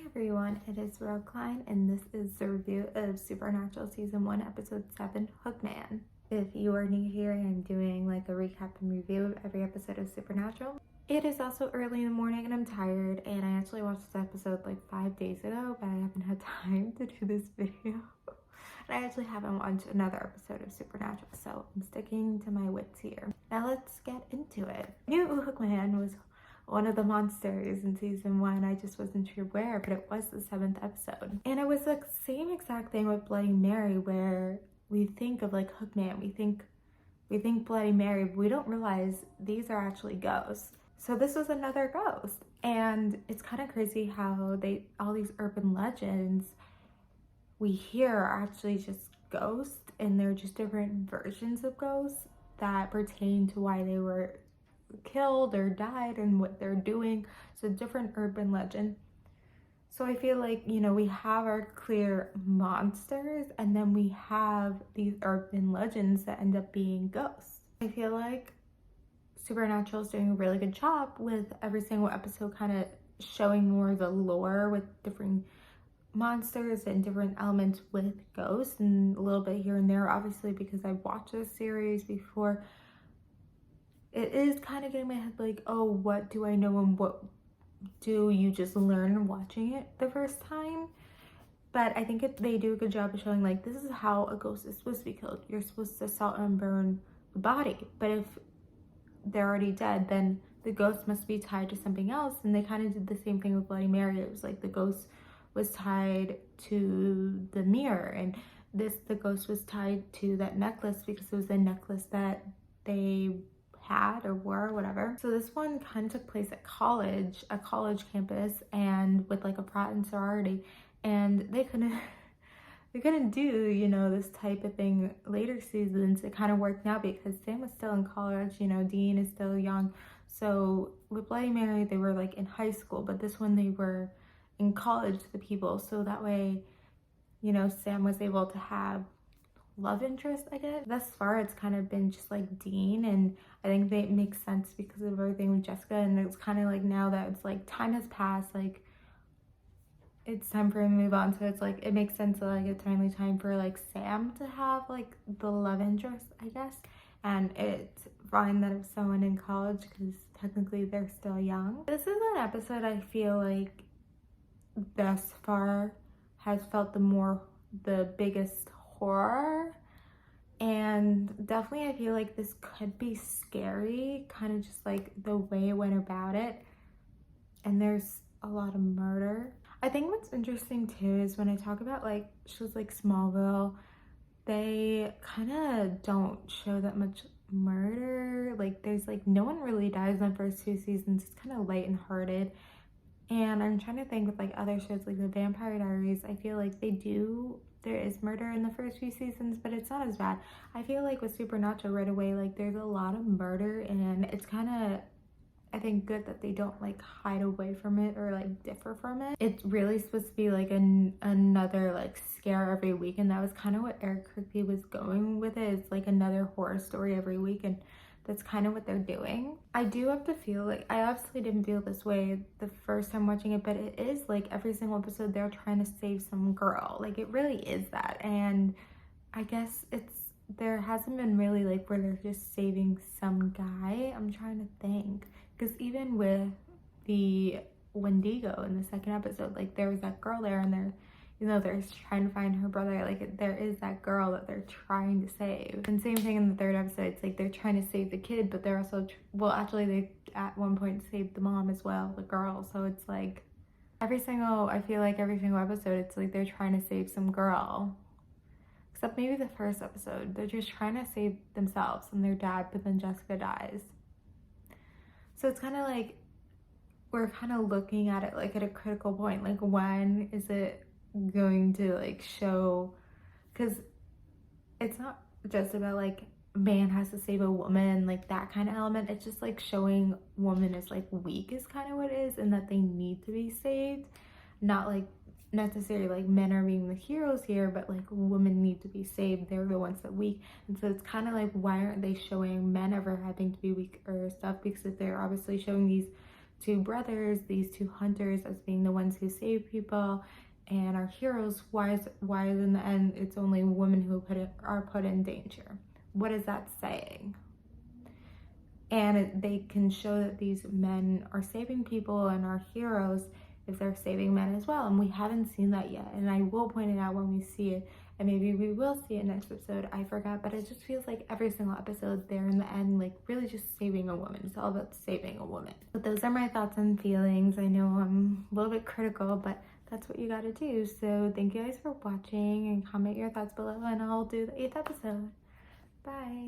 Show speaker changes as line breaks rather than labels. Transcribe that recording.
everyone, it is Royal Klein, and this is the review of Supernatural Season 1, Episode 7, Hookman. If you are new here, I'm doing like a recap and review of every episode of Supernatural. It is also early in the morning and I'm tired, and I actually watched this episode like 5 days ago, but I haven't had time to do this video. And I actually haven't watched another episode of Supernatural, so I'm sticking to my wits here. Now let's get into it. I knew Hookman was one of the monsters in season 1. I just wasn't sure where, but it was the 7th episode. And it was the same exact thing with Bloody Mary, where we think of like Hookman, we think Bloody Mary, but we don't realize these are actually ghosts. So this was another ghost. And it's kind of crazy how all these urban legends we hear are actually just ghosts, and they're just different versions of ghosts that pertain to why they were killed or died and what they're doing. So different urban legend. So I feel like, you know, we have our clear monsters, and then we have these urban legends that end up being ghosts. I feel like Supernatural is doing a really good job with every single episode kind of showing more of the lore with different monsters and different elements with ghosts, and a little bit here and there, obviously, because I've watched this series before. It is kind of getting my head like, oh, what do I know and what do you just learn watching it the first time? But I think they do a good job of showing like, this is how a ghost is supposed to be killed. You're supposed to salt and burn the body, but if they're already dead, then the ghost must be tied to something else. And they kind of did the same thing with Bloody Mary. It was like the ghost was tied to the mirror, and the ghost was tied to that necklace because it was the necklace that they had or were, whatever. So this one kind of took place at a college campus, and with like a frat and sorority, and they couldn't do, you know, this type of thing later seasons. It kind of worked out because Sam was still in college, you know, Dean is still young. So with Bloody Mary, they were like in high school, but this one they were in college, the people. So that way, you know, Sam was able to have love interest, I guess. Thus far, it's kind of been just like Dean, and I think it makes sense because of everything with Jessica. And it's kind of like, now that it's like time has passed, like it's time for him to move on. So it's like, it makes sense that like it's finally time for like Sam to have like the love interest, I guess. And it's fine that it's someone in college because technically they're still young. This is an episode I feel like thus far has felt the biggest horror, and definitely I feel like this could be scary, kind of just like the way it went about it. And there's a lot of murder. I think what's interesting too is when I talk about like shows like Smallville, they kind of don't show that much murder. Like there's like no one really dies in the first 2 seasons. It's kind of light and hearted. And I'm trying to think with like other shows like the Vampire Diaries, I feel like there is murder in the first few seasons, but it's not as bad. I feel like with Supernatural right away, like there's a lot of murder, and it's kind of, I think, good that they don't like hide away from it or like differ from it. It's really supposed to be like another like scare every week, and that was kind of what Eric Kripke was going with it. It's like another horror story every week, and that's kind of what they're doing. I do have to feel like, I obviously didn't feel this way the first time watching it, but it is like every single episode they're trying to save some girl. Like it really is that. And I guess there hasn't been really like where they're just saving some guy. I'm trying to think, because even with the Wendigo in the 2nd episode, like there was that girl there, and they're trying to find her brother, like there is that girl that they're trying to save. And same thing in the 3rd episode, it's like they're trying to save the kid, but they're also well, actually they at one point saved the mom as well, the girl. So it's like I feel like every single episode it's like they're trying to save some girl, except maybe the 1st episode they're just trying to save themselves and their dad, but then Jessica dies. So it's kind of like we're kind of looking at it like at a critical point, like when is it going to like show, because it's not just about like man has to save a woman, like that kind of element. It's just like showing woman is like weak is kind of what it is, and that they need to be saved, not like necessarily like men are being the heroes here, but like women need to be saved, they're the ones that weak. And so it's kind of like, why aren't they showing men ever having to be weak or stuff? Because if they're obviously showing these two brothers, these two hunters, as being the ones who save people and are heroes, why is in the end it's only women who are put in danger? What is that saying? And they can show that these men are saving people and are heroes if they're saving men as well. And we haven't seen that yet. And I will point it out when we see it. And maybe we will see it next episode. I forgot. But it just feels like every single episode there in the end, like really just saving a woman. It's all about saving a woman. But those are my thoughts and feelings. I know I'm a little bit critical, but that's what you gotta do. So thank you guys for watching, and comment your thoughts below, and I'll do the 8th episode. Bye.